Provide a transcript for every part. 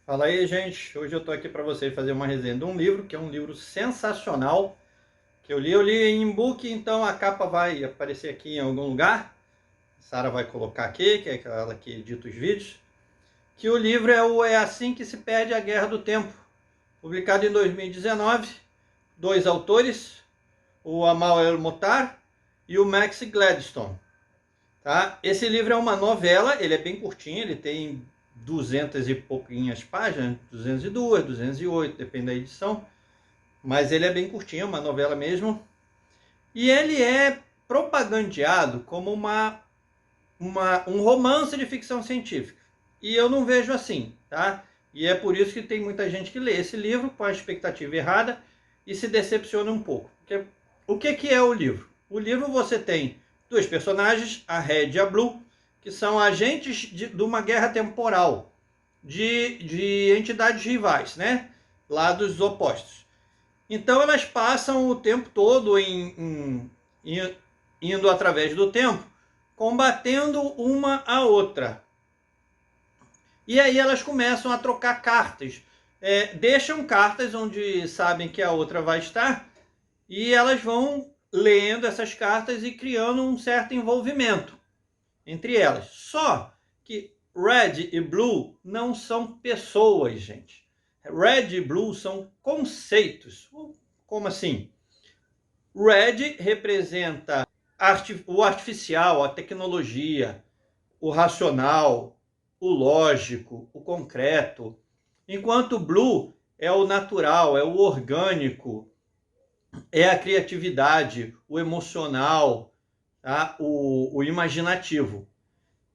Fala aí, gente. Hoje eu tô aqui para vocês fazer uma resenha de um livro, que é um livro sensacional, que eu li em e-book, então a capa vai aparecer aqui em algum lugar. A Sara vai colocar aqui, que é aquela que edita os vídeos. Que o livro É Assim que se Perde a Guerra do Tempo, publicado em 2019. Dois autores, o Amal El-Mohtar e o Max Gladstone. Tá? Esse livro é uma novela, ele é bem curtinho, ele tem 200 e pouquinhas páginas, 202, 208, depende da edição, mas ele é bem curtinho, uma novela mesmo, e ele é propagandeado como um romance de ficção científica, e eu não vejo assim, tá? E é por isso que tem muita gente que lê esse livro com a expectativa errada e se decepciona um pouco. Porque, o que é o livro? O livro você tem dois personagens, a Red e a Blue, que são agentes de uma guerra temporal de entidades rivais, né? Lados opostos. Então elas passam o tempo todo indo através do tempo, combatendo uma a outra. E aí elas começam a trocar cartas. Deixam cartas onde sabem que a outra vai estar e elas vão lendo essas cartas e criando um certo envolvimento entre elas. Só que Red e Blue não são pessoas, gente. Red e Blue são conceitos. Como assim? Red representa o artificial, a tecnologia, o racional, o lógico, o concreto, enquanto o Blue é o natural, é o orgânico, é a criatividade, o emocional, tá? o imaginativo.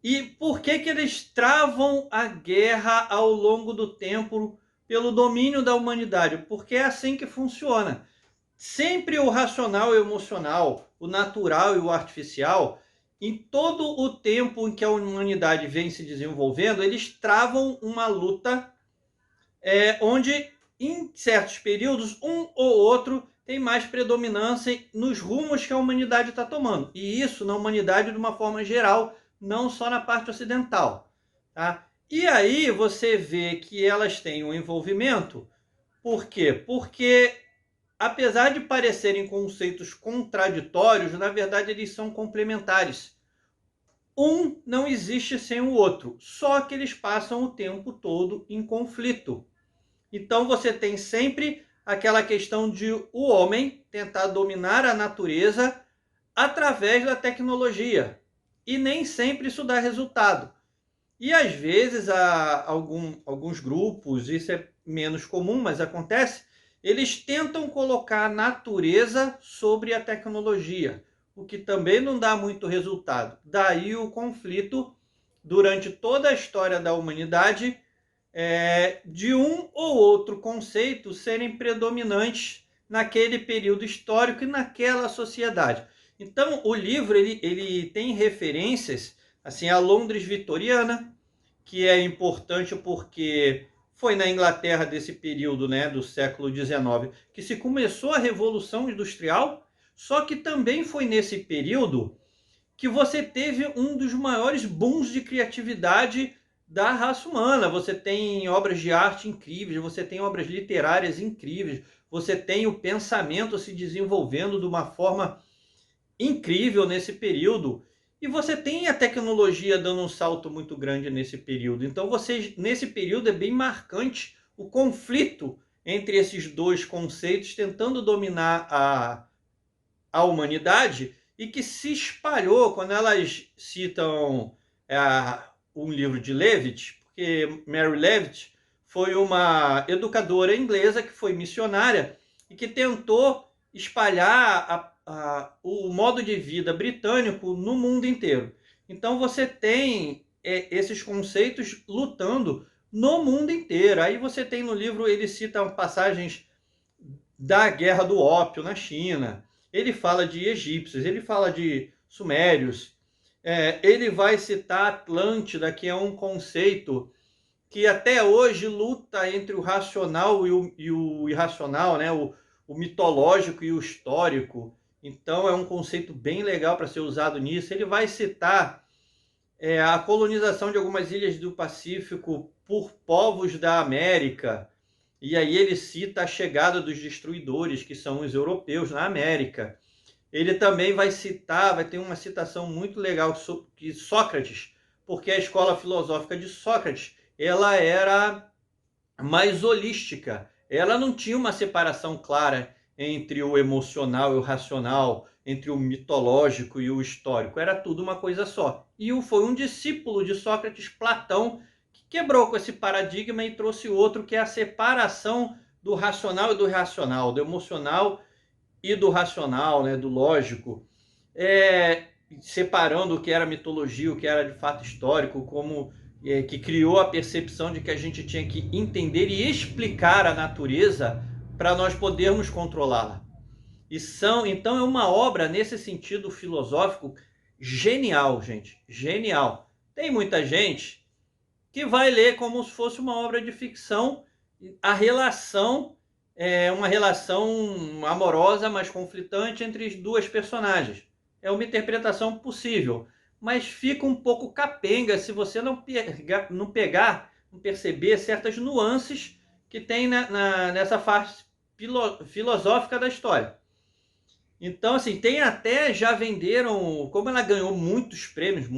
E por que eles travam a guerra ao longo do tempo pelo domínio da humanidade? Porque é assim que funciona. Sempre o racional e o emocional, o natural e o artificial, em todo o tempo em que a humanidade vem se desenvolvendo, eles travam uma luta onde, em certos períodos, um ou outro tem mais predominância nos rumos que a humanidade está tomando. E isso na humanidade de uma forma geral, não só na parte ocidental. Tá? E aí você vê que elas têm um envolvimento. Por quê? Porque, apesar de parecerem conceitos contraditórios, na verdade eles são complementares. Um não existe sem o outro, só que eles passam o tempo todo em conflito. Então você tem sempre aquela questão de o homem tentar dominar a natureza através da tecnologia. E nem sempre isso dá resultado. E às vezes alguns grupos, isso é menos comum, mas acontece, eles tentam colocar a natureza sobre a tecnologia, o que também não dá muito resultado. Daí o conflito durante toda a história da humanidade, de um ou outro conceito serem predominantes naquele período histórico e naquela sociedade. Então o livro ele tem referências assim à Londres vitoriana, que é importante porque foi na Inglaterra desse período, né, do século XIX, que se começou a Revolução Industrial, só que também foi nesse período que você teve um dos maiores booms de criatividade da raça humana. Você tem obras de arte incríveis, você tem obras literárias incríveis, você tem o pensamento se desenvolvendo de uma forma incrível nesse período. E você tem a tecnologia dando um salto muito grande nesse período. Então, nesse período é bem marcante o conflito entre esses dois conceitos, tentando dominar a humanidade, e que se espalhou quando elas citam um livro de Levitt, porque Mary Levitt foi uma educadora inglesa que foi missionária e que tentou espalhar o modo de vida britânico no mundo inteiro. Então você tem esses conceitos lutando no mundo inteiro. Aí você tem no livro, ele cita passagens da Guerra do Ópio na China, ele fala de egípcios, ele fala de sumérios, ele vai citar Atlântida, que é um conceito que até hoje luta entre o racional e o irracional, né? O mitológico e o histórico. Então é um conceito bem legal para ser usado nisso. Ele vai citar a colonização de algumas ilhas do Pacífico por povos da América. E aí ele cita a chegada dos destruidores, que são os europeus na América. Ele também vai citar, vai ter uma citação muito legal que Sócrates, porque a escola filosófica de Sócrates, ela era mais holística. Ela não tinha uma separação clara entre o emocional e o racional, entre o mitológico e o histórico. Era tudo uma coisa só. E foi um discípulo de Sócrates, Platão, que quebrou com esse paradigma e trouxe outro, que é a separação do racional e do irracional, do emocional e do racional, né, do lógico, separando o que era mitologia, o que era de fato histórico, como que criou a percepção de que a gente tinha que entender e explicar a natureza para nós podermos controlá-la. Então é uma obra nesse sentido filosófico genial, gente, genial. Tem muita gente que vai ler como se fosse uma obra de ficção, a relação uma relação amorosa, mas conflitante entre as duas personagens. É uma interpretação possível, mas fica um pouco capenga se você não perceber certas nuances que tem nessa fase filosófica da história. Então, assim, já venderam, como ela ganhou muitos prêmios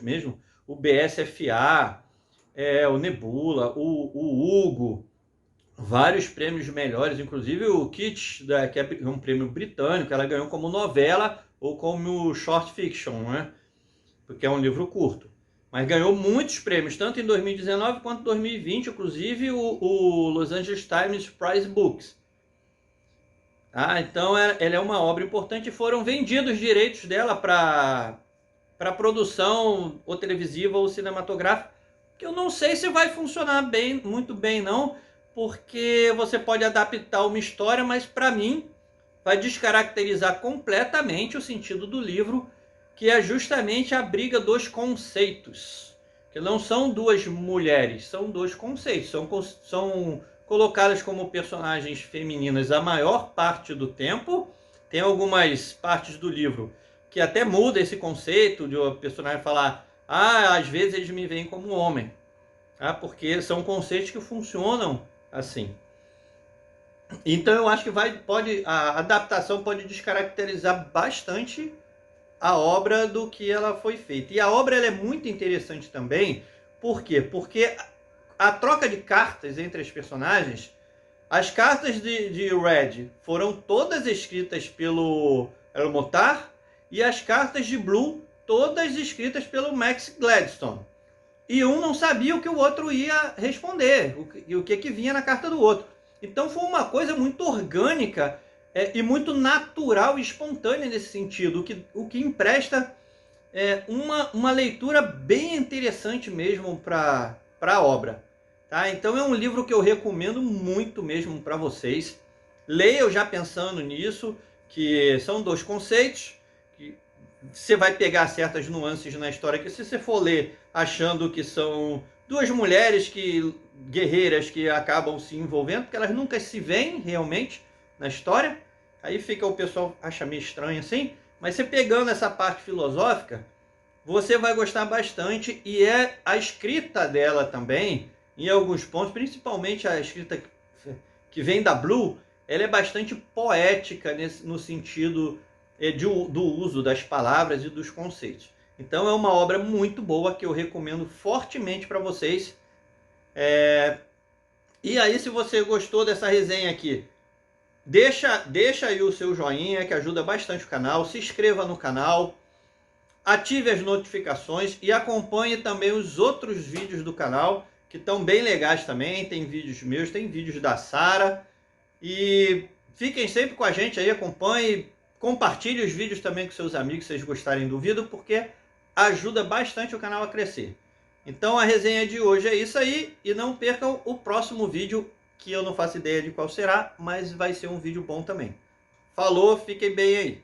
mesmo, o BSFA, o Nebula, o Hugo, vários prêmios melhores, inclusive o Kitsch, que é um prêmio britânico, ela ganhou como novela ou como short fiction, né? Porque é um livro curto. Mas ganhou muitos prêmios, tanto em 2019 quanto em 2020, inclusive o Los Angeles Times Prize Books. Então ela é uma obra importante e foram vendidos os direitos dela para produção ou televisiva ou cinematográfica, que eu não sei se vai funcionar muito bem não, porque você pode adaptar uma história, mas para mim vai descaracterizar completamente o sentido do livro, que é justamente a briga dos conceitos, que não são duas mulheres, são dois conceitos, são colocadas como personagens femininas a maior parte do tempo. Tem algumas partes do livro que até muda esse conceito de o personagem falar, às vezes eles me veem como homem, porque são conceitos que funcionam assim. Então eu acho que a adaptação pode descaracterizar bastante a obra do que ela foi feita. E a obra ela é muito interessante também, por quê? Porque a troca de cartas entre as personagens, as cartas de Red foram todas escritas pelo El-Motar, e as cartas de Blue todas escritas pelo Max Gladstone. E um não sabia o que o outro ia responder, o que vinha na carta do outro. Então foi uma coisa muito orgânica e muito natural e espontânea nesse sentido, o que empresta uma leitura bem interessante mesmo para a obra. Tá? Então é um livro que eu recomendo muito mesmo para vocês. Leiam já pensando nisso, que são dois conceitos, que você vai pegar certas nuances na história, que se você for ler achando que são duas mulheres guerreiras que acabam se envolvendo, porque elas nunca se veem realmente na história, aí o pessoal acha meio estranho assim, mas você pegando essa parte filosófica, você vai gostar bastante, e a escrita dela também, em alguns pontos, principalmente a escrita que vem da Blue, ela é bastante poética no sentido do uso das palavras e dos conceitos. Então é uma obra muito boa que eu recomendo fortemente para vocês. E aí, se você gostou dessa resenha aqui, deixa aí o seu joinha, que ajuda bastante o canal. Se inscreva no canal, ative as notificações e acompanhe também os outros vídeos do canal, que estão bem legais também. Tem vídeos meus, tem vídeos da Sara. E fiquem sempre com a gente aí, acompanhe, compartilhe os vídeos também com seus amigos, se vocês gostarem do vídeo, porque ajuda bastante o canal a crescer. Então a resenha de hoje é isso aí, e não percam o próximo vídeo, que eu não faço ideia de qual será, mas vai ser um vídeo bom também. Falou, fiquem bem aí.